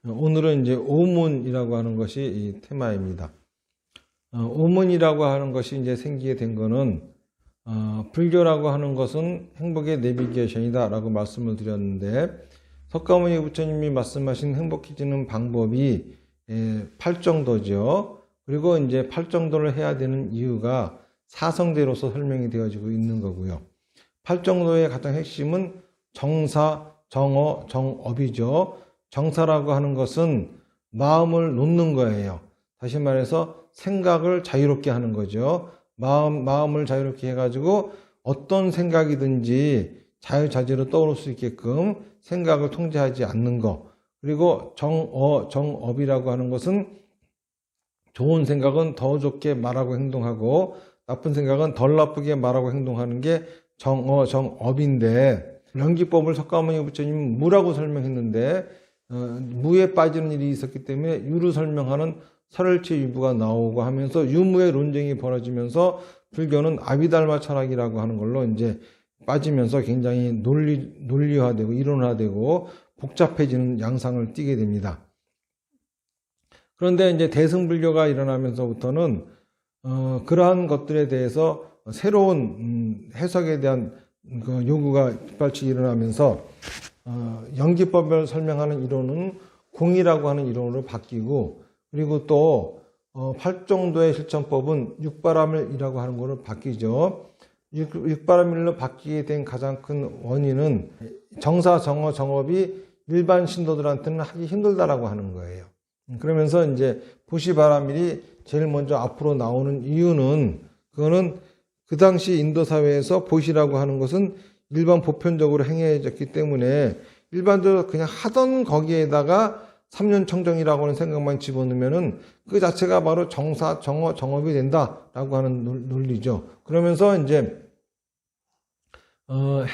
오늘은 이제 오문이라고 하는 것이 이 테마입니다. 오문이라고 하는 것이 이제 생기게 된 거는 불교라고 하는 것은 행복의 내비게이션이다 라고 말씀을 드렸는데, 석가모니 부처님이 말씀하신 행복해지는 방법이 팔정도죠. 그리고 이제 팔정도를 해야 되는 이유가 사성제로서 설명이 되어지고 있는 거고요. 팔정도의 가장 핵심은 정사, 정어, 정업이죠. 정사라고 하는 것은 마음을 놓는 거예요. 다시 말해서 생각을 자유롭게 하는 거죠. 마음을 자유롭게 해가지고 어떤 생각이든지 자유자재로 떠오를 수 있게끔 생각을 통제하지 않는 거. 그리고 정업이라고 하는 것은 좋은 생각은 더 좋게 말하고 행동하고 나쁜 생각은 덜 나쁘게 말하고 행동하는 게 정업인데, 연기법을 석가모니 부처님은 무라고 설명했는데 무에 빠지는 일이 있었기 때문에 유를 설명하는 설을치 유부가 나오고 하면서 유무의 논쟁이 벌어지면서 불교는 아비달마 철학이라고 하는 걸로 이제 빠지면서 굉장히 논리화되고 이론화되고 복잡해지는 양상을 띠게 됩니다. 그런데 이제 대승불교가 일어나면서부터는 그러한 것들에 대해서 새로운 해석에 대한 그 요구가 빗발치기 일어나면서 연기법을 설명하는 이론은 공이라고 하는 이론으로 바뀌고, 그리고 또 팔정도의 실천법은 육바라밀이라고 하는 것으로 바뀌죠. 육바라밀로 바뀌게 된 가장 큰 원인은 정사, 정어, 정업이 일반 신도들한테는 하기 힘들다라고 하는 거예요. 그러면서 이제 보시바라밀이 제일 먼저 앞으로 나오는 이유는, 그거는 그 당시 인도 사회에서 보시라고 하는 것은 일반 보편적으로 행해졌기 때문에 일반적으로 그냥 하던 거기에다가 3년 청정이라고 하는 생각만 집어넣으면은 그 자체가 바로 정사, 정어, 정업이 된다라고 하는 논리죠. 그러면서 이제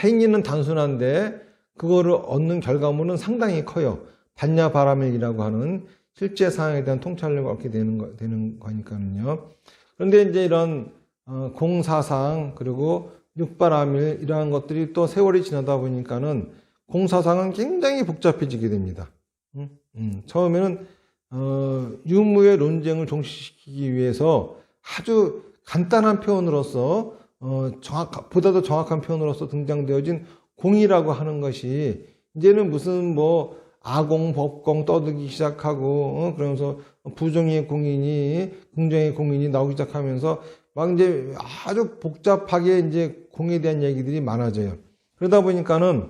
행위는 단순한데 그거를 얻는 결과물은 상당히 커요. 반야바라밀이라고 하는 실제 상황에 대한 통찰력을 얻게 되는 거니까요. 그런데 이제 이런 공사상 그리고 육바라밀 이러한 것들이 또 세월이 지나다 보니까는 공사상은 굉장히 복잡해지게 됩니다. 처음에는 유무의 논쟁을 종식시키기 위해서 아주 간단한 표현으로서 보다도 정확한 표현으로서 등장되어진 공이라고 하는 것이 이제는 무슨 뭐 아공, 법공 떠들기 시작하고 그러면서 부정의 공인이 긍정의 공인이 나오기 시작하면서 막 이제 아주 복잡하게 이제 공에 대한 얘기들이 많아져요. 그러다 보니까는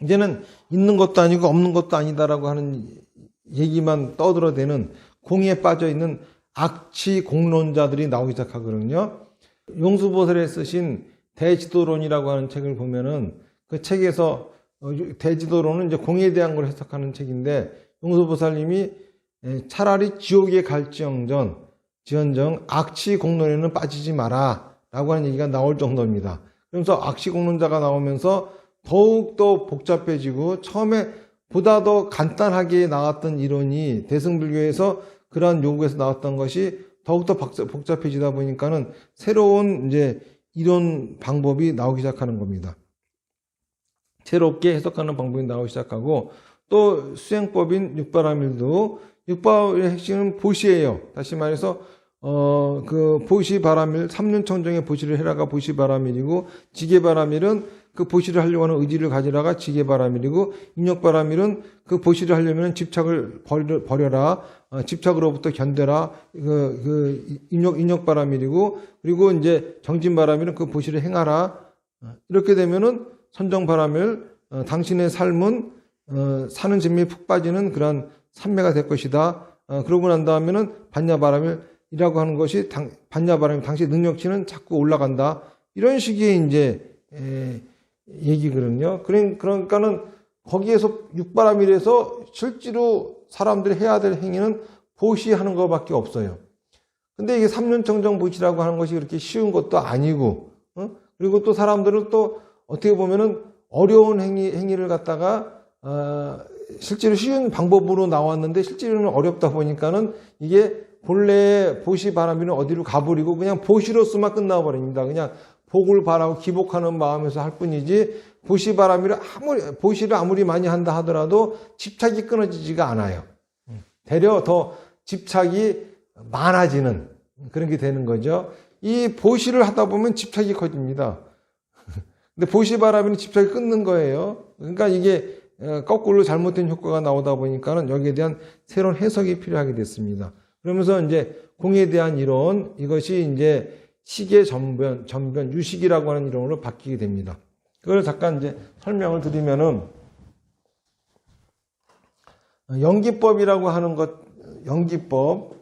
이제는 있는 것도 아니고 없는 것도 아니다라고 하는 얘기만 떠들어대는 공에 빠져 있는 악치 공론자들이 나오기 시작하거든요. 용수보살에 쓰신 대지도론이라고 하는 책을 보면은 그 책에서 대지도론은 이제 공에 대한 걸 해석하는 책인데, 용수보살님이 차라리 지옥에 갈지언정 악치 공론에는 빠지지 마라 라고 하는 얘기가 나올 정도입니다. 그러면서 악치 공론자가 나오면서 더욱더 복잡해지고 처음에 보다 더 간단하게 나왔던 이론이 대승불교에서 그러한 요구에서 나왔던 것이 더욱더 복잡해지다 보니까는 새로운 이제 이론 방법이 나오기 시작하는 겁니다. 새롭게 해석하는 방법이 나오기 시작하고, 또 수행법인 육바라밀도 육바의 핵심은 보시예요. 다시 말해서 그 보시바라밀 3년 청정의 보시를 해라가 보시바라밀이고, 지게바라밀은 그 보시를 하려고 하는 의지를 가지라가 지게바라밀이고, 인욕바라밀은 그 보시를 하려면 집착을 버려라, 집착으로부터 견뎌라, 인욕바라밀이고, 그리고 이제 정진바라밀은 그 보시를 행하라. 이렇게 되면은 선정바라밀, 당신의 삶은 사는 재미에 푹 빠지는 그런 삼매가 될 것이다. 그러고 난 다음에는 반야바라밀이라고 하는 것이 반야바라밀, 당신의 능력치는 자꾸 올라간다. 이런 식의 이제 얘기거든요. 그러니까는 거기에서 육바라밀에서 실제로 사람들이 해야 될 행위는 보시하는 것밖에 없어요. 근데 이게 3년 청정 보시라고 하는 것이 그렇게 쉬운 것도 아니고, 그리고 또 사람들은 또 어떻게 보면은 어려운 행위를 갖다가 실제로 쉬운 방법으로 나왔는데 실제로는 어렵다 보니까는 이게 본래 보시바라밀은 어디로 가버리고 그냥 보시로서만 끝나버립니다. 그냥 복을 바라고 기복하는 마음에서 할 뿐이지 보시를 아무리 많이 한다 하더라도 집착이 끊어지지가 않아요. 되려 더 집착이 많아지는 그런 게 되는 거죠. 이 보시를 하다 보면 집착이 커집니다. 근데 보시바람이는 집착이 끊는 거예요. 그러니까 이게 거꾸로 잘못된 효과가 나오다 보니까는 여기에 대한 새로운 해석이 필요하게 됐습니다. 그러면서 이제 공에 대한 이론, 이것이 이제 식의 전변, 유식이라고 하는 이론으로 바뀌게 됩니다. 그걸 잠깐 이제 설명을 드리면은, 연기법이라고 하는 것, 연기법,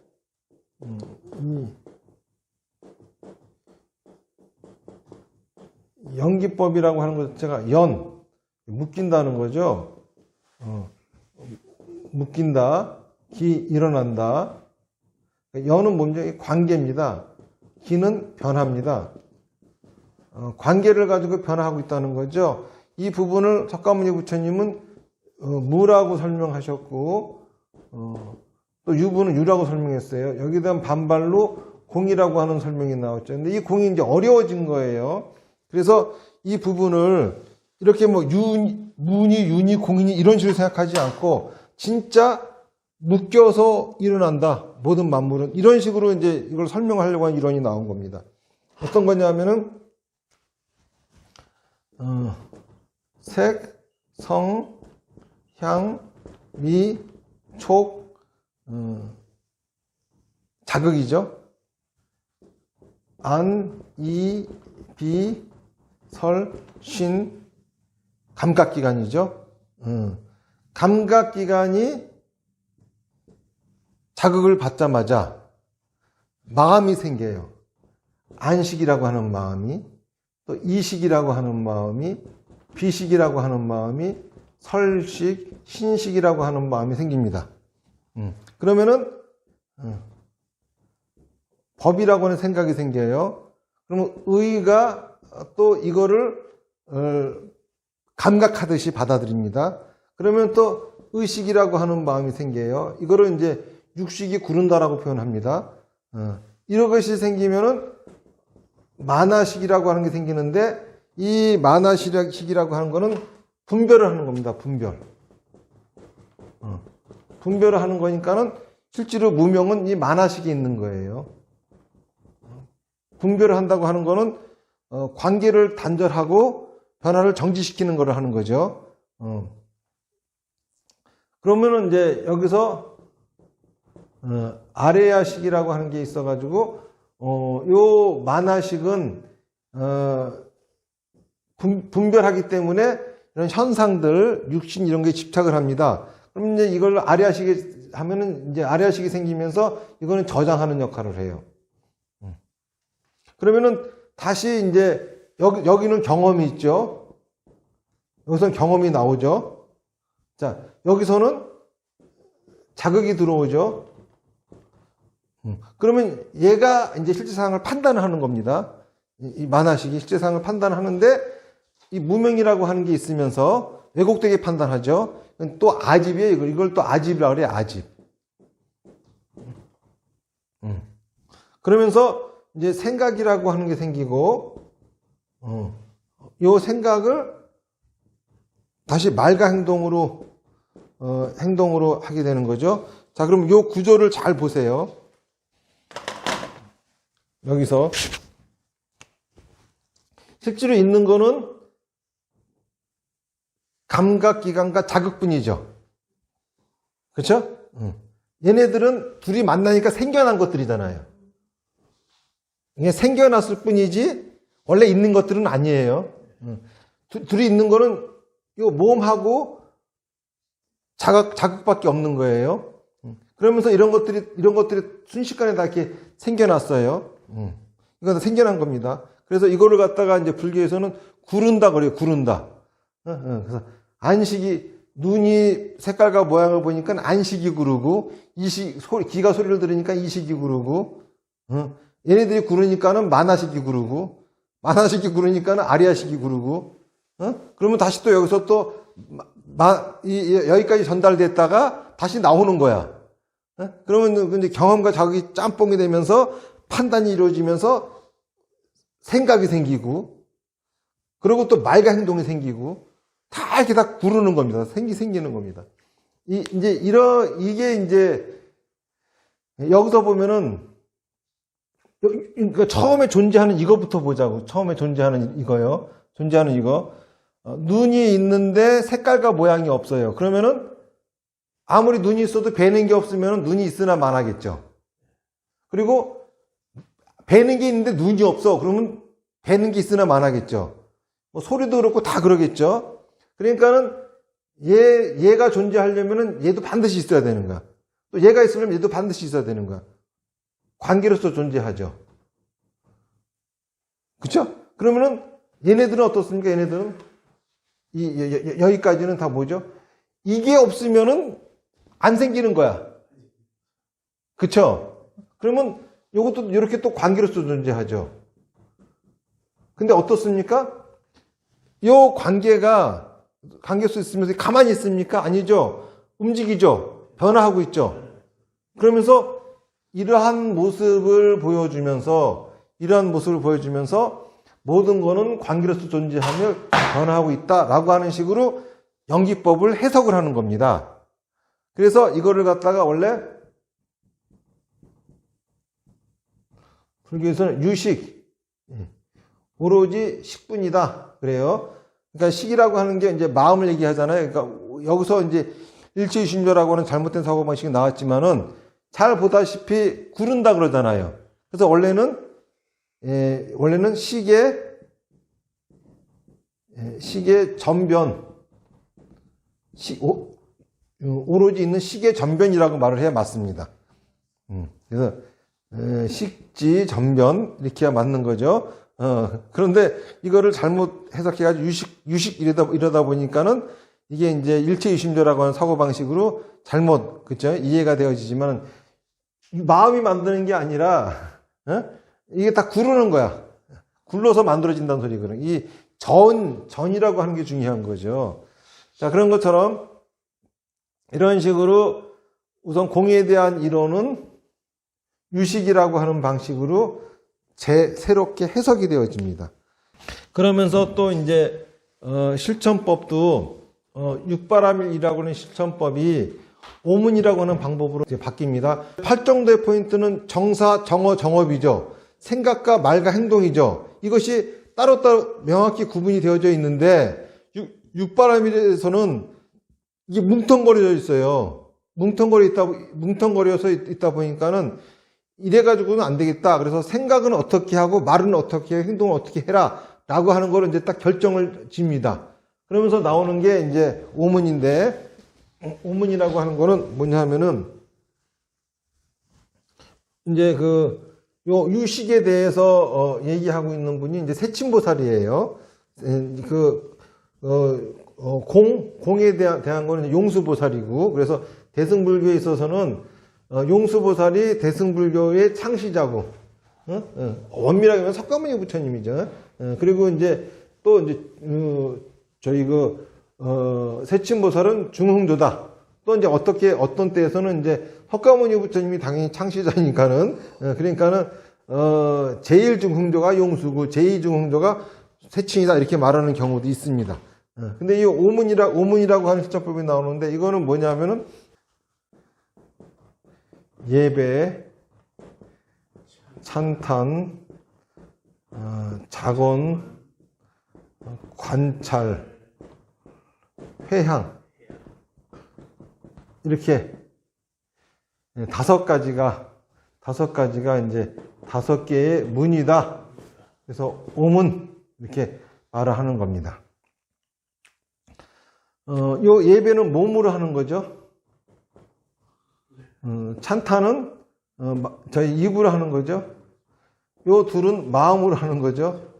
연기법이라고 하는 것 자체가 묶인다는 거죠. 묶인다, 일어난다. 연은 뭔지 관계입니다. 기는 변화입니다. 관계를 가지고 변화하고 있다는 거죠. 이 부분을 석가모니 부처님은 무라고 설명하셨고, 또 유부는 유라고 설명했어요. 여기에 대한 반발로 공이라고 하는 설명이 나왔죠. 근데 이 공이 이제 어려워진 거예요. 그래서 이 부분을 이렇게 뭐 문이, 윤이, 공인이 이런 식으로 생각하지 않고 진짜 묶여서 일어난다. 모든 만물은 이런 식으로 이제 이걸 설명하려고 하는 이론이 나온 겁니다. 어떤 거냐면은 색, 성, 향, 미, 촉, 자극이죠. 안, 이, 비, 설, 신, 감각기관이죠. 감각기관이 자극을 받자마자 마음이 생겨요. 안식이라고 하는 마음이, 또 이식이라고 하는 마음이, 비식이라고 하는 마음이, 설식, 신식이라고 하는 마음이 생깁니다. 그러면은 법이라고 하는 생각이 생겨요. 그러면 의가 또 이거를 감각하듯이 받아들입니다. 그러면 또 의식이라고 하는 마음이 생겨요. 이거를 이제 육식이 구른다라고 표현합니다. 이런 것이 생기면은 만화식이라고 하는 게 생기는데, 이 만화식이라고 하는 거는 분별을 하는 겁니다. 분별을 하는 거니까는 실제로 무명은 이 만화식이 있는 거예요. 분별을 한다고 하는 거는 관계를 단절하고 변화를 정지시키는 거를 하는 거죠. 그러면은 이제 여기서 아레야식이라고 하는 게 있어가지고 요 만화식은 분별하기 때문에 이런 현상들, 육신 이런 게 집착을 합니다. 그럼 이제 이걸 아레야식이 하면은 이제 아레야식이 생기면서 이거는 저장하는 역할을 해요. 그러면은 다시 이제 여기는 경험이 있죠. 여기서는 경험이 나오죠. 자, 여기서는 자극이 들어오죠. 그러면 얘가 이제 실제 상황을 판단하는 겁니다. 이 만화식이 실제 상황을 판단하는데, 이 무명이라고 하는 게 있으면서 왜곡되게 판단하죠. 또 아집이에요. 이걸 또 아집이라고 그래요. 아집. 그러면서 이제 생각이라고 하는 게 생기고, 요 생각을 다시 말과 행동으로 하게 되는 거죠. 자, 그럼 요 구조를 잘 보세요. 여기서 실제로 있는 거는 감각기관과 자극뿐이죠. 그렇죠? 얘네들은 둘이 만나니까 생겨난 것들이잖아요. 이게 생겨났을 뿐이지 원래 있는 것들은 아니에요. 둘이 있는 거는 이 몸하고 자극밖에 없는 거예요. 그러면서 이런 것들이 순식간에 다 이렇게 생겨났어요. 이건 다 생겨난 겁니다. 그래서 이거를 갖다가 이제 불교에서는 구른다 그래요. 구른다. 그래서 안식이, 눈이 색깔과 모양을 보니까 안식이 구르고, 귀가 소리를 들으니까 이식이 구르고, 얘네들이 구르니까는 만화식이 구르고, 만화식이 구르니까는 아리아식이 구르고, 그러면 다시 또 여기서 또 여기까지 전달됐다가 다시 나오는 거야. 그러면 이제 경험과 자극이 짬뽕이 되면서 판단이 이루어지면서 생각이 생기고, 그리고 또 말과 행동이 생기고, 다 이렇게 다 구르는 겁니다. 생기는 겁니다. 이게 이제, 여기서 보면은, 그러니까 처음에 존재하는 이거부터 보자고. 처음에 존재하는 이거요. 존재하는 이거. 눈이 있는데 색깔과 모양이 없어요. 그러면은, 아무리 눈이 있어도 배는 게 없으면 눈이 있으나 마나겠죠. 그리고, 배는 게 있는데 눈이 없어. 그러면 배는 게 있으나 마나겠죠. 뭐 소리도 그렇고 다 그러겠죠. 그러니까는 얘가 존재하려면은 얘도 반드시 있어야 되는 거야. 또 얘가 있으려면 얘도 반드시 있어야 되는 거야. 관계로서 존재하죠. 그쵸? 그러면은 얘네들은 어떻습니까? 얘네들은 여기까지는 다 뭐죠? 이게 없으면은 안 생기는 거야. 그쵸? 그러면 이것도 이렇게 또 관계로서 존재하죠. 근데 어떻습니까? 이 관계수 있으면서 가만히 있습니까? 아니죠. 움직이죠. 변화하고 있죠. 그러면서 이러한 모습을 보여주면서 모든 거는 관계로서 존재하며 변화하고 있다라고 하는 식으로 연기법을 해석을 하는 겁니다. 그래서 이거를 갖다가 원래 불교에서는 유식, 오로지 식뿐이다. 그래요. 그러니까 식이라고 하는 게 이제 마음을 얘기하잖아요. 그러니까 여기서 이제 일체유심조라고 하는 잘못된 사고방식이 나왔지만은 잘 보다시피 구른다 그러잖아요. 그래서 원래는 식의 전변, 오로지 있는 식의 전변이라고 말을 해야 맞습니다. 그래서 식지 전변 이렇게 해야 맞는 거죠. 그런데 이거를 잘못 해석해가지고 유식 이러다 보니까는 이게 이제 일체유심조라고 하는 사고방식으로 잘못, 그쵸? 이해가 되어지지만, 마음이 만드는 게 아니라, 이게 다 구르는 거야. 굴러서 만들어진다는 소리거든. 이 전이라고 하는 게 중요한 거죠. 자, 그런 것처럼, 이런 식으로 우선 공에 대한 이론은 유식이라고 하는 방식으로 새롭게 해석이 되어집니다. 그러면서 또 이제 실천법도 육바라밀이라고 하는 실천법이 오문이라고 하는 방법으로 이제 바뀝니다. 8정도의 포인트는 정사, 정어, 정업이죠. 생각과 말과 행동이죠. 이것이 따로따로 명확히 구분이 되어져 있는데 육바라밀에서는 이게 뭉텅거려져 있어요. 뭉텅거려서 있다 보니까는 이래가지고는 안 되겠다. 그래서 생각은 어떻게 하고 말은 어떻게 해, 행동은 어떻게 해라 라고 하는 거를 이제 딱 결정을 집니다. 그러면서 나오는 게 이제 오문인데, 오문이라고 하는 거는 뭐냐 하면은 이제 요 유식에 대해서 얘기하고 있는 분이 이제 세친보살이에요. 공에 대한 거는 용수보살이고, 그래서 대승불교에 있어서는 용수보살이 대승불교의 창시자고, 원밀하게 하면 석가모니 부처님이죠. 그리고 이제 또 이제 저희 세친보살은 중흥조다. 또 이제 어떤 때에서는 이제 석가모니 부처님이 당연히 창시자니까는, 그러니까는 제1중흥조가 용수고 제2중흥조가 세친이다 이렇게 말하는 경우도 있습니다. 근데 이 오문이라고 하는 실천법이 나오는데, 이거는 뭐냐면은 예배, 찬탄, 작언, 관찰, 회향, 이렇게 5가지가 이제 5개의 문이다. 그래서 오문 이렇게 말을 하는 겁니다. 요 예배는 몸으로 하는 거죠. 찬탄은 저희 입으로 하는 거죠. 요 둘은 마음으로 하는 거죠.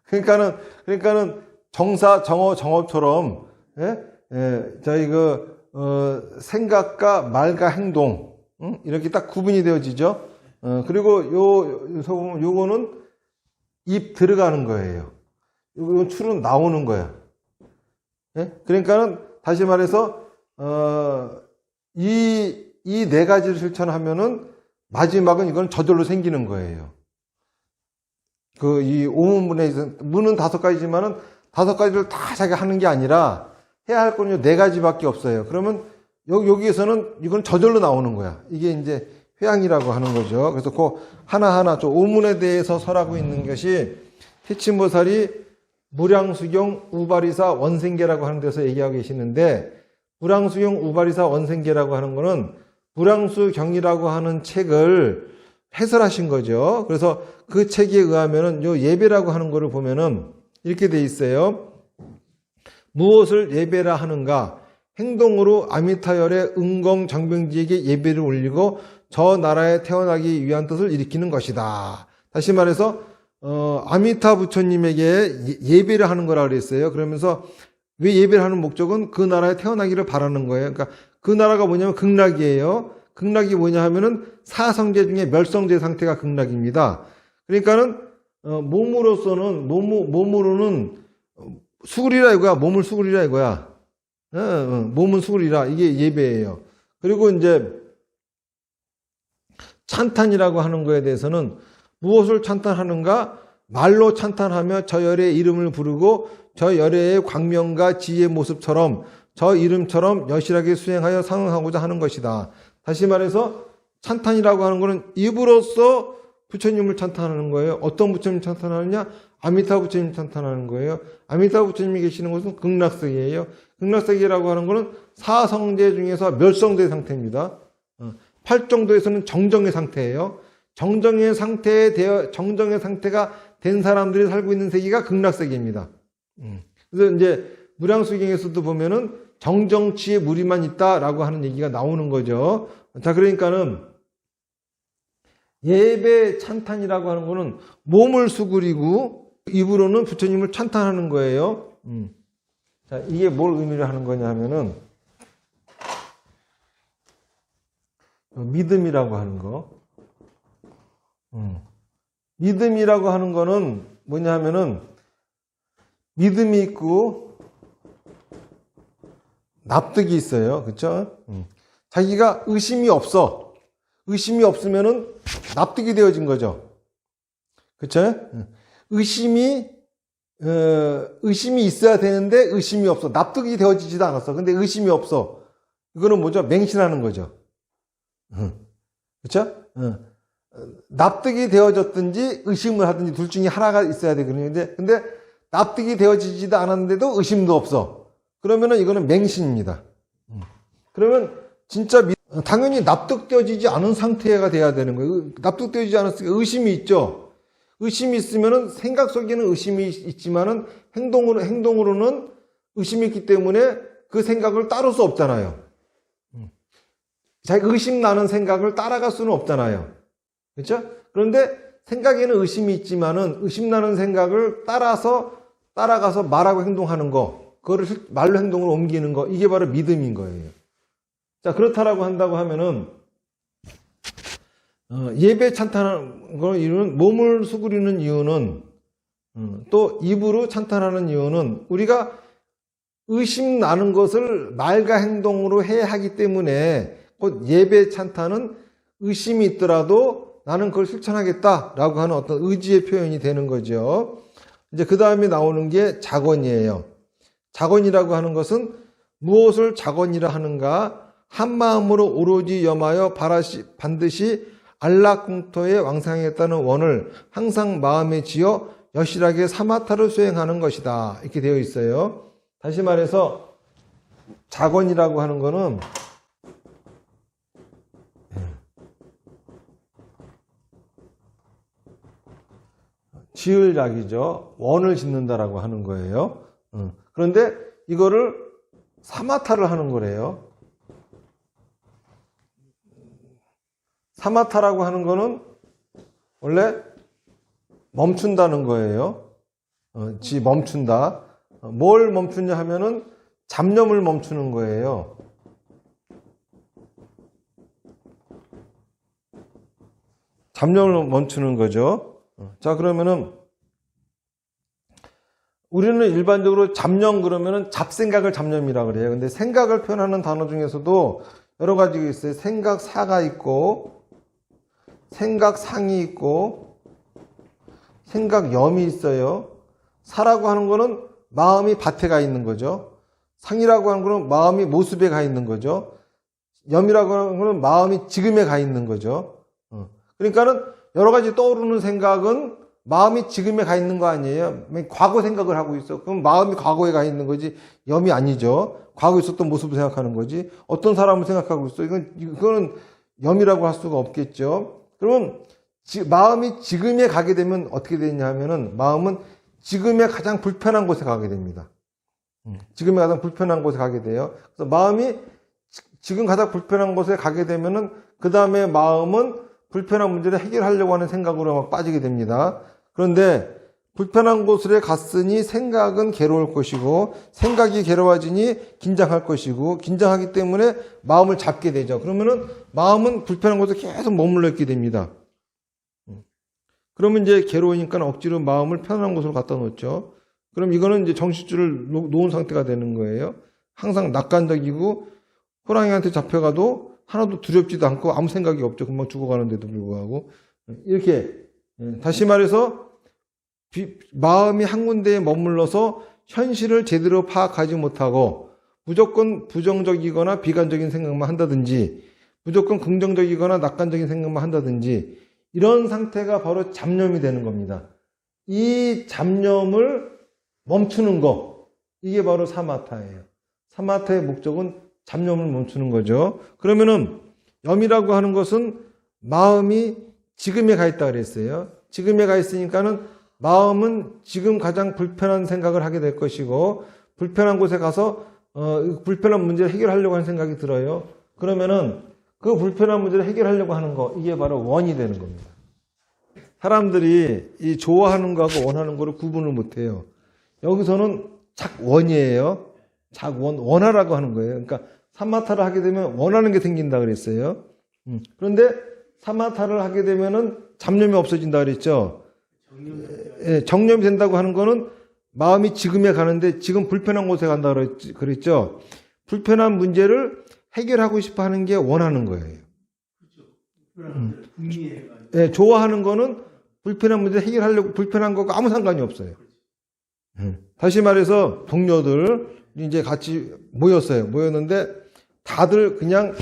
그러니까는 정사, 정어, 정업처럼 저희 생각과 말과 행동 이렇게 딱 구분이 되어지죠. 그리고 요거는 입 들어가는 거예요. 요 출은 나오는 거야. 그러니까는 다시 말해서 이 4가지를 실천하면은 마지막은 이건 저절로 생기는 거예요. 이 오문문에 문은 5가지지만은 5가지를 다 자기가 하는 게 아니라 해야 할 건요 4가지밖에 없어요. 그러면 여기에서는 이건 저절로 나오는 거야. 이게 이제 회양이라고 하는 거죠. 그래서 그 하나하나 저 오문에 대해서 설하고 있는 것이 태친보살이 무량수경 우바리사 원생계라고 하는 데서 얘기하고 계시는데, 무량수경 우바리사 원생계라고 하는 거는 무량수경이라고 하는 책을 해설하신 거죠. 그래서 그 책에 의하면은 요 예배라고 하는 거를 보면은 이렇게 돼 있어요. 무엇을 예배라 하는가? 행동으로 아미타열의 은공 정병지에게 예배를 올리고 저 나라에 태어나기 위한 뜻을 일으키는 것이다. 다시 말해서 아미타 부처님에게 예배를 하는 거라 그랬어요. 그러면서 왜 예배를 하는 목적은 그 나라에 태어나기를 바라는 거예요. 그러니까 그 나라가 뭐냐면 극락이에요. 극락이 뭐냐 하면은 사성제 중에 멸성제 상태가 극락입니다. 그러니까는 몸으로는 수굴이라 이거야. 몸을 수굴이라 이거야. 몸은 수굴이라, 이게 예배예요. 그리고 이제 찬탄이라고 하는 거에 대해서는 무엇을 찬탄하는가? 말로 찬탄하며 저 열의 이름을 부르고 저 열의 광명과 지혜의 모습처럼 저 이름처럼 여실하게 수행하여 상응하고자 하는 것이다. 다시 말해서 찬탄이라고 하는 것은 입으로써 부처님을 찬탄하는 거예요. 어떤 부처님 찬탄하느냐? 아미타 부처님 찬탄하는 거예요. 아미타 부처님이 계시는 곳은 극락세계예요. 극락세계라고 하는 것은 사성제 중에서 멸성제 상태입니다. 8정도에서는 정정의 상태예요. 정정의 상태가 된 사람들이 살고 있는 세계가 극락세계입니다. 그래서 이제 무량수경에서도 보면은 정정치에 무리만 있다라고 하는 얘기가 나오는 거죠. 자, 그러니까는 예배 찬탄이라고 하는 거는 몸을 수그리고 입으로는 부처님을 찬탄하는 거예요. 자, 이게 뭘 의미를 하는 거냐 하면은 믿음이라고 하는 거. 믿음이라고 하는 거는 뭐냐 하면은 믿음이 있고 납득이 있어요. 그렇죠? 자기가 의심이 없어. 의심이 없으면은 납득이 되어진 거죠. 그렇죠? 의심이 있어야 되는데 의심이 없어. 납득이 되어지지도 않았어. 근데 의심이 없어. 이거는 뭐죠? 맹신하는 거죠. 그렇죠? 납득이 되어졌든지 의심을 하든지 둘 중에 하나가 있어야 되거든요. 근데 납득이 되어지지도 않았는데도 의심도 없어. 그러면은 이거는 맹신입니다. 그러면 진짜 당연히 납득되어지지 않은 상태가 돼야 되는 거예요. 납득되어지지 않았으니까 의심이 있죠. 의심이 있으면은 생각 속에는 의심이 있지만은 행동으로는 의심이 있기 때문에 그 생각을 따를 수 없잖아요. 자기 의심 나는 생각을 따라갈 수는 없잖아요. 그렇죠? 그런데 생각에는 의심이 있지만은 의심 나는 생각을 따라가서 말하고 행동하는 거, 그거를 말로 행동으로 옮기는 거, 이게 바로 믿음인 거예요. 자, 그렇다라고 한다고 하면은 예배 찬탄하는 걸 이유는 몸을 수그리는 이유는 또 입으로 찬탄하는 이유는 우리가 의심 나는 것을 말과 행동으로 해야 하기 때문에 곧 예배 찬탄은 의심이 있더라도 나는 그걸 실천하겠다라고 하는 어떤 의지의 표현이 되는 거죠. 이제 그 다음에 나오는 게 작언이에요. 작언이라고 하는 것은 무엇을 작언이라 하는가? 한 마음으로 오로지 염하여 반드시 안락궁토에 왕상하겠다는 원을 항상 마음에 지어 여실하게 사마타를 수행하는 것이다. 이렇게 되어 있어요. 다시 말해서 작언이라고 하는 거는 지을 약이죠. 원을 짓는다라고 하는 거예요. 그런데 이거를 사마타를 하는 거래요. 사마타라고 하는 거는 원래 멈춘다는 거예요. 멈춘다. 뭘 멈추냐 하면은 잡념을 멈추는 거예요. 잡념을 멈추는 거죠. 자, 그러면은 우리는 일반적으로 잡념 그러면은 잡생각을 잡념이라고 그래요. 근데 생각을 표현하는 단어 중에서도 여러 가지가 있어요. 생각사가 있고 생각상이 있고 생각 염이 있어요. 사라고 하는 거는 마음이 밭에 가 있는 거죠. 상이라고 하는 거는 마음이 모습에 가 있는 거죠. 염이라고 하는 거는 마음이 지금에 가 있는 거죠. 그러니까는 여러 가지 떠오르는 생각은 마음이 지금에 가 있는 거 아니에요. 과거 생각을 하고 있어. 그럼 마음이 과거에 가 있는 거지 염이 아니죠. 과거에 있었던 모습을 생각하는 거지. 어떤 사람을 생각하고 있어. 이거는 염이라고 할 수가 없겠죠. 그러면 마음이 지금에 가게 되면 어떻게 되냐 하면은 마음은 지금의 가장 불편한 곳에 가게 됩니다. 지금의 가장 불편한 곳에 가게 돼요. 그래서 마음이 지금 가장 불편한 곳에 가게 되면은 그 다음에 마음은 불편한 문제를 해결하려고 하는 생각으로 막 빠지게 됩니다. 그런데 불편한 곳에 갔으니 생각은 괴로울 것이고 생각이 괴로워지니 긴장할 것이고 긴장하기 때문에 마음을 잡게 되죠. 그러면은 마음은 불편한 곳에 계속 머물러 있게 됩니다. 그러면 이제 괴로우니까 억지로 마음을 편안한 곳으로 갖다 놓죠. 그럼 이거는 이제 정신줄을 놓은 상태가 되는 거예요. 항상 낙관적이고 호랑이한테 잡혀가도 하나도 두렵지도 않고 아무 생각이 없죠. 금방 죽어가는데도 불구하고. 이렇게 다시 말해서 마음이 한 군데에 머물러서 현실을 제대로 파악하지 못하고 무조건 부정적이거나 비관적인 생각만 한다든지 무조건 긍정적이거나 낙관적인 생각만 한다든지 이런 상태가 바로 잡념이 되는 겁니다. 이 잡념을 멈추는 거, 이게 바로 사마타예요. 사마타의 목적은 잡념을 멈추는 거죠. 그러면은 염이라고 하는 것은 마음이 지금에 가 있다 그랬어요. 지금에 가 있으니까는 마음은 지금 가장 불편한 생각을 하게 될 것이고 불편한 곳에 가서 불편한 문제를 해결하려고 하는 생각이 들어요. 그러면은 그 불편한 문제를 해결하려고 하는 거, 이게 바로 원이 되는 겁니다. 사람들이 이 좋아하는 거하고 원하는 거를 구분을 못해요. 여기서는 착원이에요. 착원, 원하라고 하는 거예요. 그러니까 사마타를 하게 되면 원하는 게 생긴다 그랬어요. 그런데 사마타를 하게 되면은 잡념이 없어진다 그랬죠. 정념이 된다고 하는 거는 마음이 지금에 가는데 지금 불편한 곳에 간다 그랬죠. 불편한 문제를 해결하고 싶어 하는 게 원하는 거예요. 좋아하는 거는 불편한 문제 해결하려고 불편한 거가 아무 상관이 없어요. 다시 말해서 동료들 이제 같이 모였어요. 모였는데 다들 그냥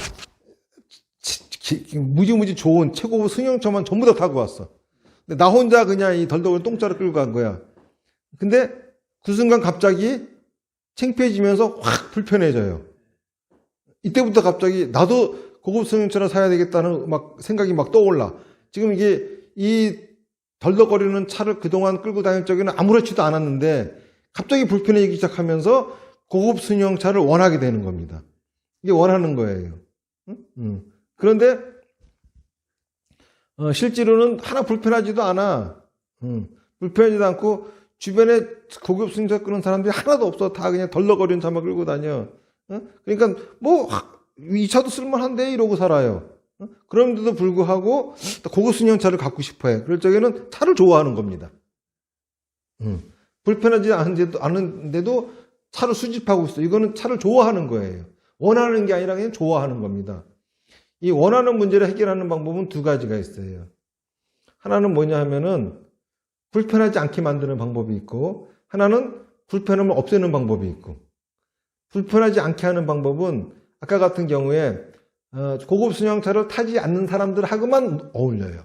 무지무지 좋은 최고급 승용차만 전부 다 타고 왔어. 근데 나 혼자 그냥 이 덜덜 똥자를 끌고 간 거야. 근데 그 순간 갑자기 창피해지면서 확 불편해져요. 이때부터 갑자기 나도 고급 승용차를 사야 되겠다는 막 생각이 막 떠올라. 지금 이게 이 덜덜거리는 차를 그동안 끌고 다닐 적에는 아무렇지도 않았는데 갑자기 불편해지기 시작하면서 고급 승용차를 원하게 되는 겁니다. 이게 원하는 거예요. 그런데 실제로는 하나 불편하지도 않아. 불편하지도 않고 주변에 고급 승용차 끄는 사람들이 하나도 없어. 다 그냥 덜덜거리는 차만 끌고 다녀. 그러니까 뭐 이 차도 쓸만한데 이러고 살아요. 그런데도 불구하고 고급 승용차를 갖고 싶어해. 그럴 적에는 차를 좋아하는 겁니다. 불편하지 않은데도 차를 수집하고 있어. 이거는 차를 좋아하는 거예요. 원하는 게 아니라 그냥 좋아하는 겁니다. 이 원하는 문제를 해결하는 방법은 두 가지가 있어요. 하나는 뭐냐 하면은 불편하지 않게 만드는 방법이 있고 하나는 불편함을 없애는 방법이 있고 불편하지 않게 하는 방법은 아까 같은 경우에 고급 승용차를 타지 않는 사람들하고만 어울려요.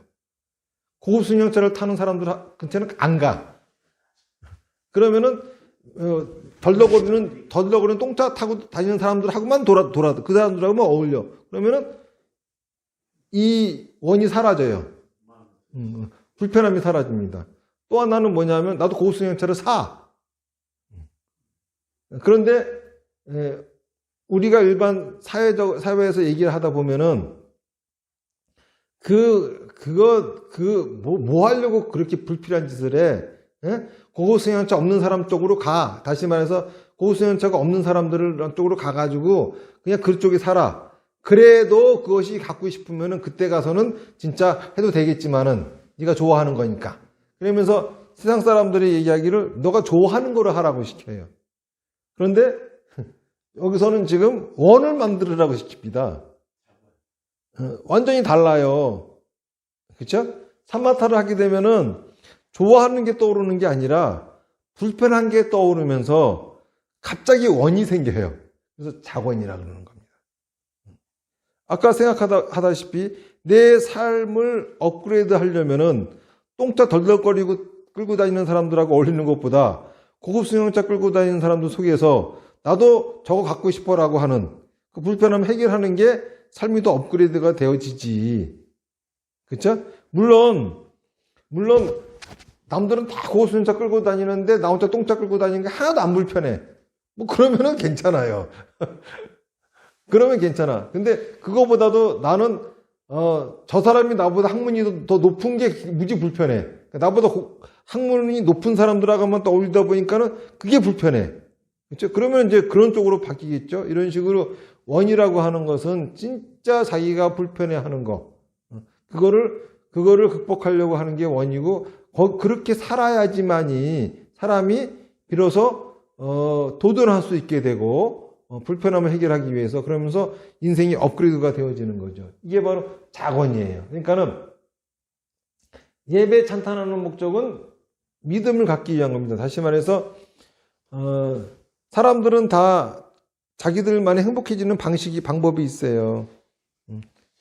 고급 승용차를 타는 사람들 근처는 안 가. 그러면은 덜덜거리는 똥차 타고 다니는 사람들하고만 돌아 그 사람들하고만 어울려. 그러면은 이 원이 사라져요. 불편함이 사라집니다. 또 하나는 뭐냐면 나도 고급 승용차를 사. 그런데 우리가 일반 사회에서 얘기를 하다 보면은 뭐 하려고 그렇게 불필요한 짓을 해? 고급 승용차 없는 사람 쪽으로 가. 다시 말해서 고급 승용차가 없는 사람들 쪽으로 가가지고 그냥 그쪽에 살아. 그래도 그것이 갖고 싶으면은 그때 가서는 진짜 해도 되겠지만은 네가 좋아하는 거니까. 그러면서 세상 사람들의 이야기를 너가 좋아하는 거로 하라고 시켜요. 그런데 여기서는 지금 원을 만들으라고 시킵니다. 완전히 달라요. 그렇죠? 사마타를 하게 되면은 좋아하는 게 떠오르는 게 아니라 불편한 게 떠오르면서 갑자기 원이 생겨요. 그래서 자원이라 그러는 겁니다. 아까 생각하다시피 내 삶을 업그레이드 하려면은 똥차 덜덜거리고 끌고 다니는 사람들하고 어울리는 것보다 고급 승용차 끌고 다니는 사람들 속에서 나도 저거 갖고 싶어라고 하는 그 불편함 해결하는 게 삶이 더 업그레이드가 되어지지. 그쵸? 물론 남들은 다 고급 승용차 끌고 다니는데 나 혼자 똥차 끌고 다니는 게 하나도 안 불편해. 뭐 그러면은 괜찮아요. 그러면 괜찮아. 근데 그거보다도 나는 저 사람이 나보다 학문이 더 높은 게 무지 불편해. 나보다 학문이 높은 사람들하고만 떠올리다 보니까는 그게 불편해. 그렇죠? 그러면 이제 그런 쪽으로 바뀌겠죠. 이런 식으로 원이라고 하는 것은 진짜 자기가 불편해하는 거. 그거를 극복하려고 하는 게 원이고 그렇게 살아야지만이 사람이 비로소 도전할 수 있게 되고 불편함을 해결하기 위해서 그러면서 인생이 업그레이드가 되어지는 거죠. 이게 바로 자원이에요. 그러니까는 예배 찬탄하는 목적은 믿음을 갖기 위한 겁니다. 다시 말해서 사람들은 다 자기들만의 행복해지는 방법이 있어요.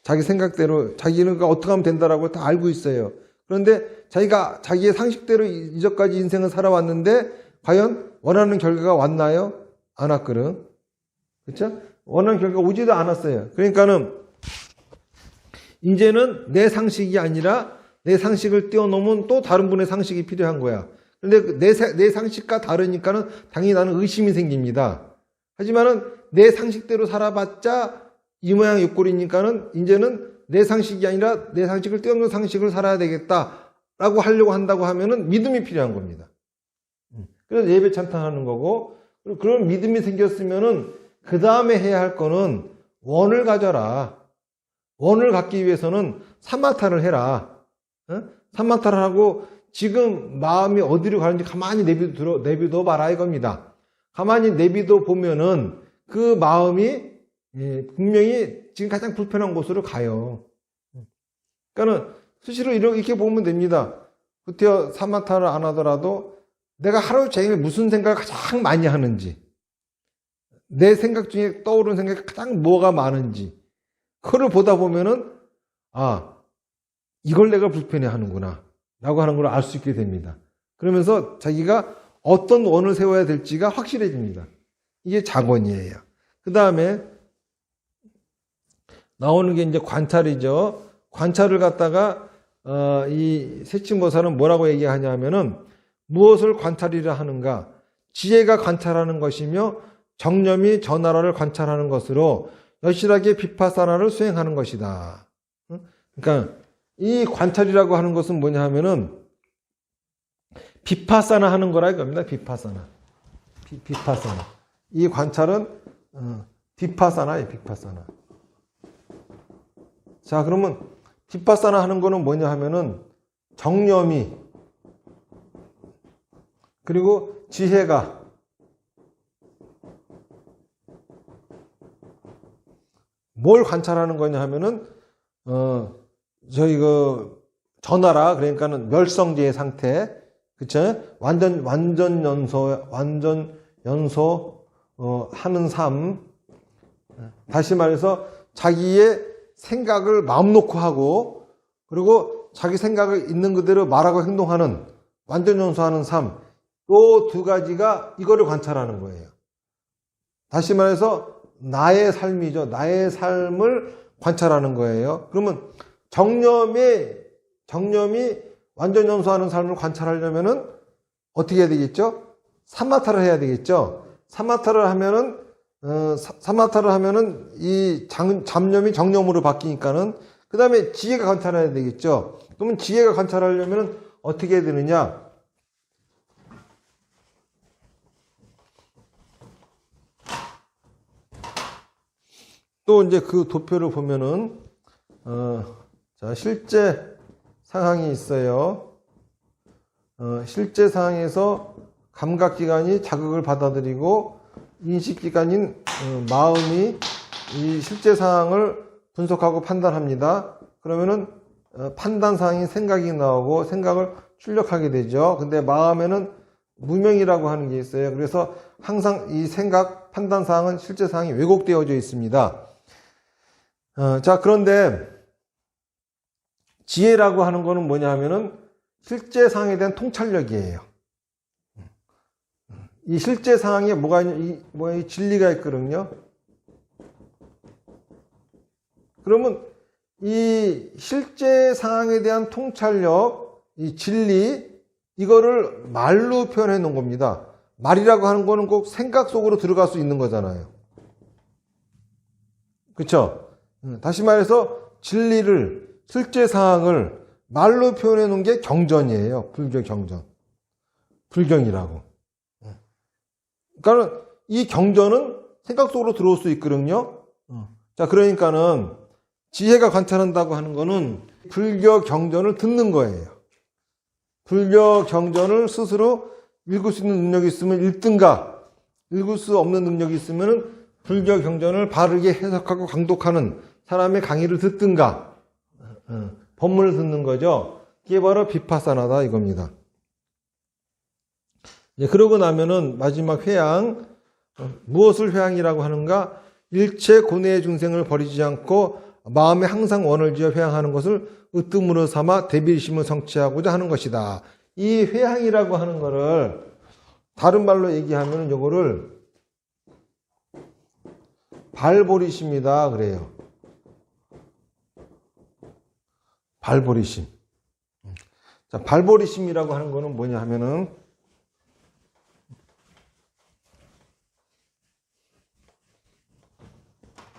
자기 생각대로 자기는 어떻게 하면 된다라고 다 알고 있어요. 그런데 자기가 자기의 상식대로 이전까지 인생을 살아왔는데 과연 원하는 결과가 왔나요? 안 왔거든. 그렇죠? 원하는 결과가 오지도 않았어요. 그러니까는 이제는 내 상식이 아니라 내 상식을 뛰어넘은 또 다른 분의 상식이 필요한 거야. 근데 내 상식과 다르니까는 당연히 나는 의심이 생깁니다. 하지만은 내 상식대로 살아봤자 이 모양 옆꼴이니까는 이제는 내 상식이 아니라 내 상식을 뛰어넘는 상식을 살아야 되겠다라고 하려고 한다고 하면은 믿음이 필요한 겁니다. 그래서 예배 찬탄하는 거고, 그런 믿음이 생겼으면은 그 다음에 해야 할 거는 원을 가져라. 원을 갖기 위해서는 사마타를 해라. 사마타를 하고 지금 마음이 어디로 가는지 가만히 내비둬 봐라 이겁니다. 가만히 내비둬 보면은 그 마음이 분명히 지금 가장 불편한 곳으로 가요. 그러니까는 수시로 이렇게 보면 됩니다. 그때 사마타를 안 하더라도 내가 하루 종일 무슨 생각을 가장 많이 하는지, 내 생각 중에 떠오르는 생각이 가장 뭐가 많은지, 그거를 보다 보면은, 이걸 내가 불편해 하는구나, 라고 하는 걸 알 수 있게 됩니다. 그러면서 자기가 어떤 원을 세워야 될지가 확실해집니다. 이게 작원이에요. 그 다음에 나오는 게 이제 관찰이죠. 관찰을 갖다가, 이 세침보살은 뭐라고 얘기하냐면은, 무엇을 관찰이라 하는가? 지혜가 관찰하는 것이며 정념이 저 나라를 관찰하는 것으로 여실하게 비파사나를 수행하는 것이다. 그러니까 이 관찰이라고 하는 것은 뭐냐 하면은 비파사나 하는 거라 이겁니다. 비파사나. 비파사나. 이 관찰은 비파사나예요. 비파사나. 자, 그러면 비파사나 하는 거는 뭐냐 하면은 정념이 그리고 지혜가 뭘 관찰하는 거냐 하면은 저희 전하라 그러니까는 멸성제의 상태, 그쵸? 완전 연소 하는 삶. 다시 말해서 자기의 생각을 마음 놓고 하고 그리고 자기 생각을 있는 그대로 말하고 행동하는 완전 연소하는 삶. 또 두 가지가 이거를 관찰하는 거예요. 다시 말해서 나의 삶이죠. 나의 삶을 관찰하는 거예요. 그러면 정념이 완전 연소하는 삶을 관찰하려면은 어떻게 해야 되겠죠? 사마타를 해야 되겠죠. 사마타를 하면은 이 잡념이 정념으로 바뀌니까는 그 다음에 지혜가 관찰해야 되겠죠. 그러면 지혜가 관찰하려면은 어떻게 해야 되느냐? 또 이제 그 도표를 보면은 자, 실제 상황이 있어요. 실제 상황에서 감각기관이 자극을 받아들이고 인식기관인 마음이 이 실제 상황을 분석하고 판단합니다. 그러면은 판단 상황이 생각이 나오고 생각을 출력하게 되죠. 근데 마음에는 무명이라고 하는 게 있어요. 그래서 항상 이 생각, 판단 사항은 실제 사항이 왜곡되어져 있습니다. 자, 그런데 지혜라고 하는 거는 뭐냐 하면은 실제 상황에 대한 통찰력이에요. 이 실제 상황에 뭐가 이 진리가 있거든요. 그러면 이 실제 상황에 대한 통찰력, 이 진리, 이거를 말로 표현해 놓은 겁니다. 말이라고 하는 거는 꼭 생각 속으로 들어갈 수 있는 거잖아요. 그렇죠? 다시 말해서 진리를, 실제 상황을 말로 표현해 놓은 게 경전이에요. 불교 경전. 불경이라고. 그러니까 이 경전은 생각 속으로 들어올 수 있거든요. 자, 그러니까는 지혜가 관찰한다고 하는 거는 불교 경전을 듣는 거예요. 불교 경전을 스스로 읽을 수 있는 능력이 있으면 읽든가, 읽을 수 없는 능력이 있으면 불교 경전을 바르게 해석하고 강독하는 사람의 강의를 듣든가, 법문을 듣는 거죠. 이게 바로 비파사나다 이겁니다. 그러고 나면은 마지막 회양, 무엇을 회양이라고 하는가? 일체 고뇌의 중생을 버리지 않고 마음에 항상 원을 지어 회양하는 것을 으뜸으로 삼아 대비심을 성취하고자 하는 것이다. 이 회양이라고 하는 거를 다른 말로 얘기하면 요거를 발보리심이다 그래요. 발보리심. 자, 발보리심이라고 하는 거는 뭐냐 하면은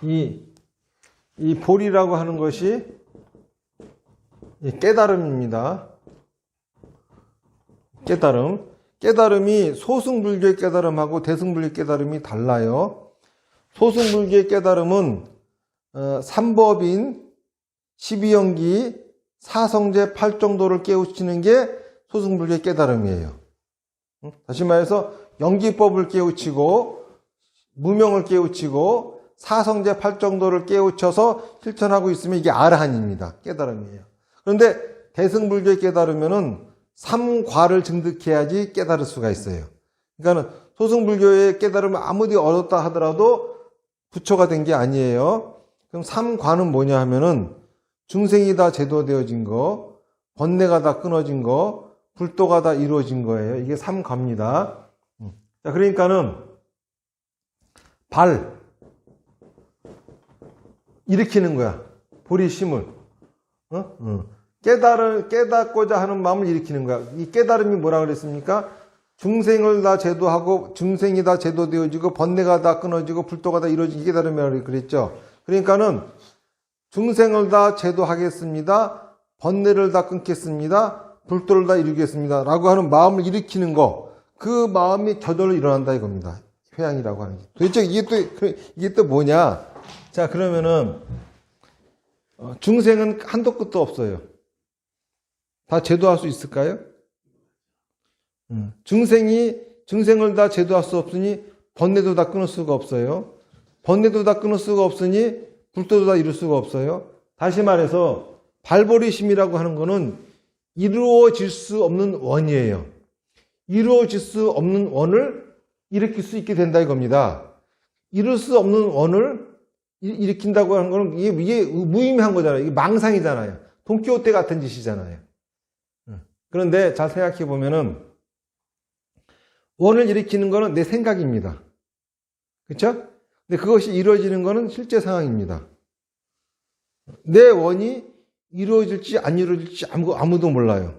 이 보리라고 하는 것이 깨달음입니다. 깨달음이 소승불교의 깨달음하고 대승불교의 깨달음이 달라요. 소승불교의 깨달음은 삼법인 12연기 사성제 8정도를 깨우치는 게 소승불교의 깨달음이에요. 다시 말해서 연기법을 깨우치고 무명을 깨우치고 사성제 8정도를 깨우쳐서 실천하고 있으면 이게 아라한입니다. 깨달음이에요. 그런데 대승불교의 깨달으면은 삼과를 증득해야지 깨달을 수가 있어요. 그러니까 소승불교의 깨달음을 아무리 얻었다 하더라도 부처가 된 게 아니에요. 그럼 삼과는 뭐냐 하면은 중생이 다 제도되어진 거, 번뇌가 다 끊어진 거, 불도가 다 이루어진 거예요. 이게 삼과입니다. 자, 그러니까는 일으키는 거야. 보리심을. 깨닫고자 하는 마음을 일으키는 거야. 이 깨달음이 뭐라 그랬습니까? 중생을 다 제도하고, 중생이 다 제도되어지고, 번뇌가 다 끊어지고, 불도가 다 이루어지기 깨달음이라고 그랬죠. 그러니까는, 중생을 다 제도하겠습니다. 번뇌를 다 끊겠습니다. 불도를 다 이루겠습니다. 라고 하는 마음을 일으키는 거. 그 마음이 저절로 일어난다 이겁니다. 회양이라고 하는 게. 도대체 이게 또 뭐냐? 자, 그러면은, 중생은 한도 끝도 없어요. 다 제도할 수 있을까요? 중생을 다 제도할 수 없으니 번뇌도 다 끊을 수가 없어요. 번뇌도 다 끊을 수가 없으니 불도도 다 이룰 수가 없어요. 다시 말해서 발보리심이라고 하는 거는 이루어질 수 없는 원이에요. 이루어질 수 없는 원을 일으킬 수 있게 된다 이겁니다. 이룰 수 없는 원을 일으킨다고 하는 거는 이게 무의미한 거잖아요. 이게 망상이잖아요. 돈키호테 같은 짓이잖아요. 그런데 잘 생각해 보면은 원을 일으키는 거는 내 생각입니다. 그렇죠? 근데 그것이 이루어지는 거는 실제 상황입니다. 내 원이 이루어질지 안 이루어질지 아무도 몰라요.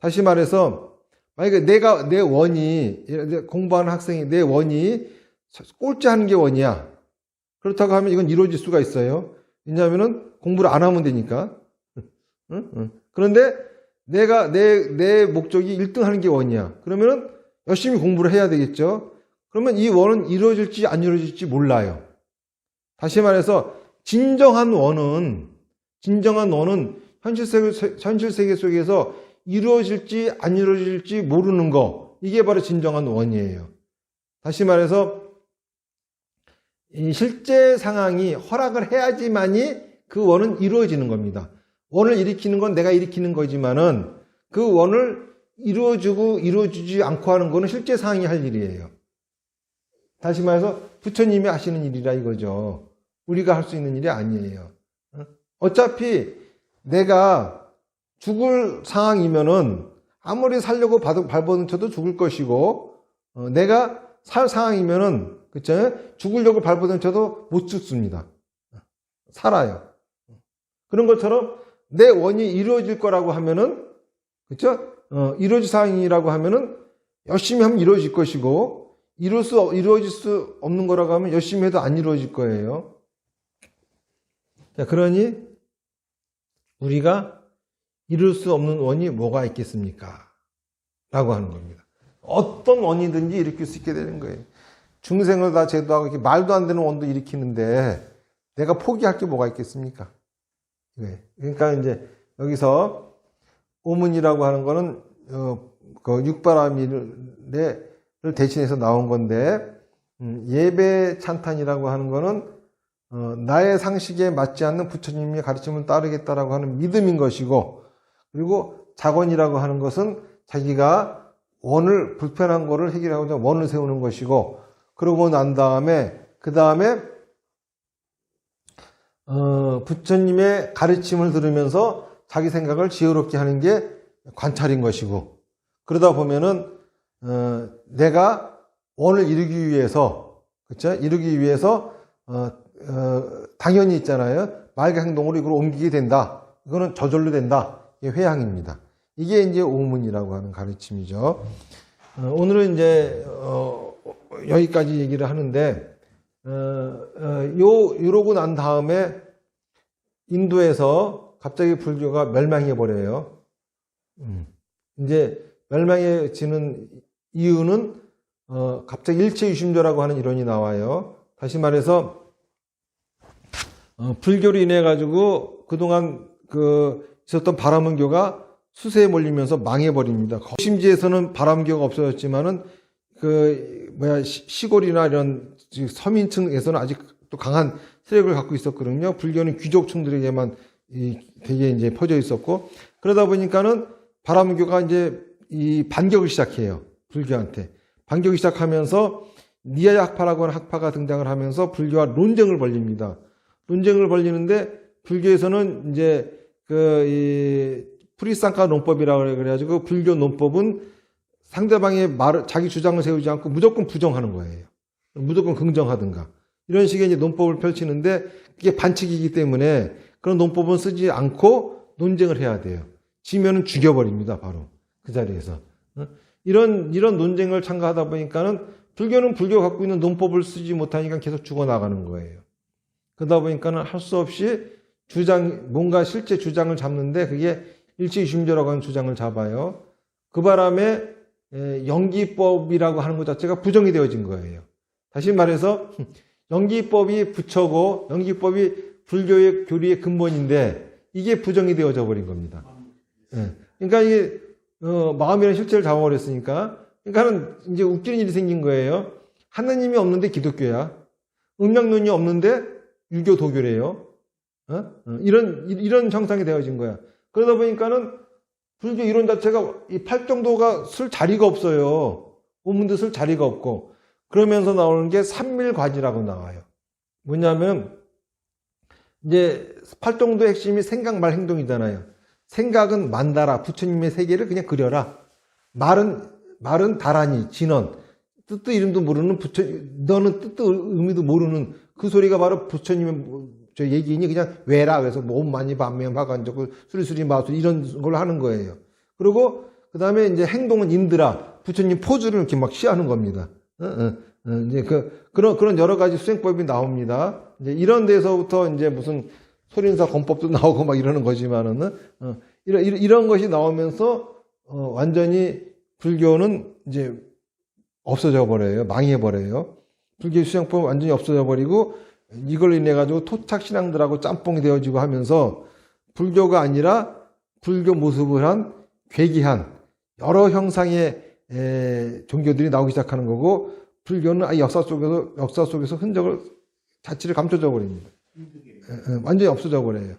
다시 말해서 만약에 내 원이 공부하는 학생이 내 원이 꼴찌하는 게 원이야. 그렇다고 하면 이건 이루어질 수가 있어요. 왜냐하면은 공부를 안 하면 되니까. 그런데 내 목적이 1등 하는 게 원이야. 그러면은 열심히 공부를 해야 되겠죠. 그러면 이 원은 이루어질지 안 이루어질지 몰라요. 다시 말해서 진정한 원은 현실 세계 속에서 이루어질지 안 이루어질지 모르는 거. 이게 바로 진정한 원이에요. 다시 말해서 이 실제 상황이 허락을 해야지만이 그 원은 이루어지는 겁니다. 원을 일으키는 건 내가 일으키는 거지만은 그 원을 이루어지지 않고 하는 거는 실제 상황이 할 일이에요. 다시 말해서 부처님이 하시는 일이라 이거죠. 우리가 할 수 있는 일이 아니에요. 어차피 내가 죽을 상황이면은 아무리 살려고 발버둥 쳐도 죽을 것이고, 내가 살 상황이면은, 그쵸? 죽으려고 발버둥 쳐도 못 죽습니다. 살아요. 그런 것처럼 내 원이 이루어질 거라고 하면은, 그쵸? 이루어질 상황이라고 하면은 열심히 하면 이루어질 것이고, 이루어질 수 없는 거라고 하면 열심히 해도 안 이루어질 거예요. 자, 그러니 우리가 이룰 수 없는 원이 뭐가 있겠습니까? 라고 하는 겁니다. 어떤 원이든지 일으킬 수 있게 되는 거예요. 중생을 다 제도하고 이렇게 말도 안 되는 원도 일으키는데 내가 포기할 게 뭐가 있겠습니까? 네. 그러니까 이제 여기서 오문이라고 하는 거는 그 육바라밀을 대신해서 나온 건데, 예배 찬탄이라고 하는 거는 나의 상식에 맞지 않는 부처님의 가르침을 따르겠다라고 하는 믿음인 것이고, 그리고 작원이라고 하는 것은 자기가 원을 불편한 거를 해결하고자 원을 세우는 것이고, 그러고 난 다음에 그 다음에 부처님의 가르침을 들으면서 자기 생각을 지혜롭게 하는 게 관찰인 것이고, 그러다 보면은 내가 원을 이루기 위해서, 그렇죠? 이루기 위해서 당연히 있잖아요. 말과 행동으로 이걸 옮기게 된다. 이거는 저절로 된다. 이게 회양입니다. 이게 이제 오문이라고 하는 가르침이죠. 오늘은 이제 여기까지 얘기를 하는데, 이러고 난 다음에 인도에서 갑자기 불교가 멸망해 버려요. 이제 멸망해지는 이유는 갑자기 일체유심조라고 하는 이론이 나와요. 다시 말해서 불교로 인해 가지고 그동안 있었던 바라문교가 수세에 몰리면서 망해버립니다. 심지에서는 바라문교가 없어졌지만은 시골이나 이런 서민층에서는 아직 또 강한 세력을 갖고 있었거든요. 불교는 귀족층들에게만 되게 이제 퍼져 있었고, 그러다 보니까는 바라문교가 이제 반격을 시작해요. 불교한테. 반격을 시작하면서 니아야 학파라고 하는 학파가 등장을 하면서 불교와 논쟁을 벌립니다. 논쟁을 벌리는데 불교에서는 이제 프리상카 논법이라고 그래가지고 불교 논법은 상대방의 자기 주장을 세우지 않고 무조건 부정하는 거예요. 무조건 긍정하든가. 이런 식의 이제 논법을 펼치는데 그게 반칙이기 때문에 그런 논법은 쓰지 않고 논쟁을 해야 돼요. 지면은 죽여버립니다, 바로. 그 자리에서. 이런 논쟁을 참가하다 보니까는 불교는 불교가 갖고 있는 논법을 쓰지 못하니까 계속 죽어나가는 거예요. 그러다 보니까는 할 수 없이 뭔가 실제 주장을 잡는데 그게 일체유심조라고 하는 주장을 잡아요. 그 바람에 영기법이라고 하는 것 자체가 부정이 되어진 거예요. 다시 말해서 영기법이 부처고 영기법이 불교의 교리의 근본인데 이게 부정이 되어져 버린 겁니다. 그러니까 이게 마음이라는 실체를 잡아버렸으니까, 그러니까는 이제 웃기는 일이 생긴 거예요. 하느님이 없는데 기독교야. 음양론이 없는데 유교 도교래요. 이런 형상이 되어진 거야. 그러다 보니까는 불교 이론 자체가 이 팔정도가 쓸 자리가 없어요. 오문도 쓸 자리가 없고, 그러면서 나오는 게 삼밀관이라고 나와요. 뭐냐면 이제 팔정도의 핵심이 생각, 말, 행동이잖아요. 생각은 만다라, 부처님의 세계를 그냥 그려라. 말은 다라니, 진언, 뜻도 이름도 모르는 너는 뜻도 의미도 모르는 그 소리가 바로 부처님의 저 얘기니 그냥 외라. 그래서 옴 많이 반면 화관적고 수리수리 마술 이런 걸 하는 거예요. 그리고 그 다음에 이제 행동은 인드라, 부처님 포즈를 이렇게 막 취하는 겁니다. 이제 그런 여러 가지 수행법이 나옵니다. 이제 이런 데서부터 이제 무슨 소린사 권법도 나오고 막 이러는 거지만은, 이런 것이 나오면서, 완전히 불교는 이제 없어져 버려요. 망해버려요. 불교 수행법은 완전히 없어져 버리고, 이걸 인해가지고 토착신앙들하고 짬뽕이 되어지고 하면서, 불교가 아니라 불교 모습을 한 괴기한 여러 형상의 종교들이 나오기 시작하는 거고, 불교는 아예 역사 속에서 흔적을, 자취를 감춰져 버립니다. 완전히 없어져 버려요.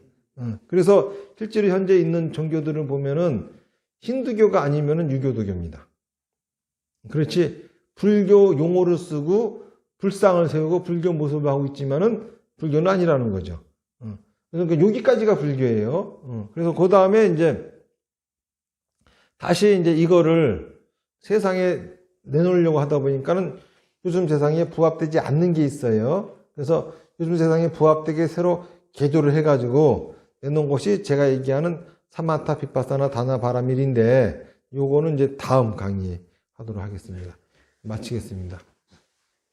그래서 실제로 현재 있는 종교들을 보면은 힌두교가 아니면은 유교도교입니다. 그렇지, 불교 용어를 쓰고 불상을 세우고 불교 모습을 하고 있지만은 불교는 아니라는 거죠. 그러니까 여기까지가 불교예요. 그래서 그 다음에 이제 다시 이제 이거를 세상에 내놓으려고 하다 보니까는 요즘 세상에 부합되지 않는 게 있어요. 그래서 요즘 세상에 부합되게 새로 개조를 해가지고 내놓은 것이 제가 얘기하는 사마타, 비파사나, 다나, 바라밀인데 요거는 이제 다음 강의에 하도록 하겠습니다. 마치겠습니다.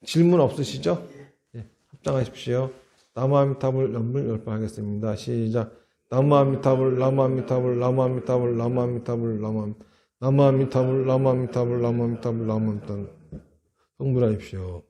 질문 없으시죠? 예, 합장하십시오. 나무아미타불 연불 10번 하겠습니다. 시작. 나무아미타불, 나무아미타불, 나무아미타불, 나무아미타불, 나무아미타불, 나무아미타불, 나무아미타불, 나무아미타불, 나무아미타불. 성불하십시오.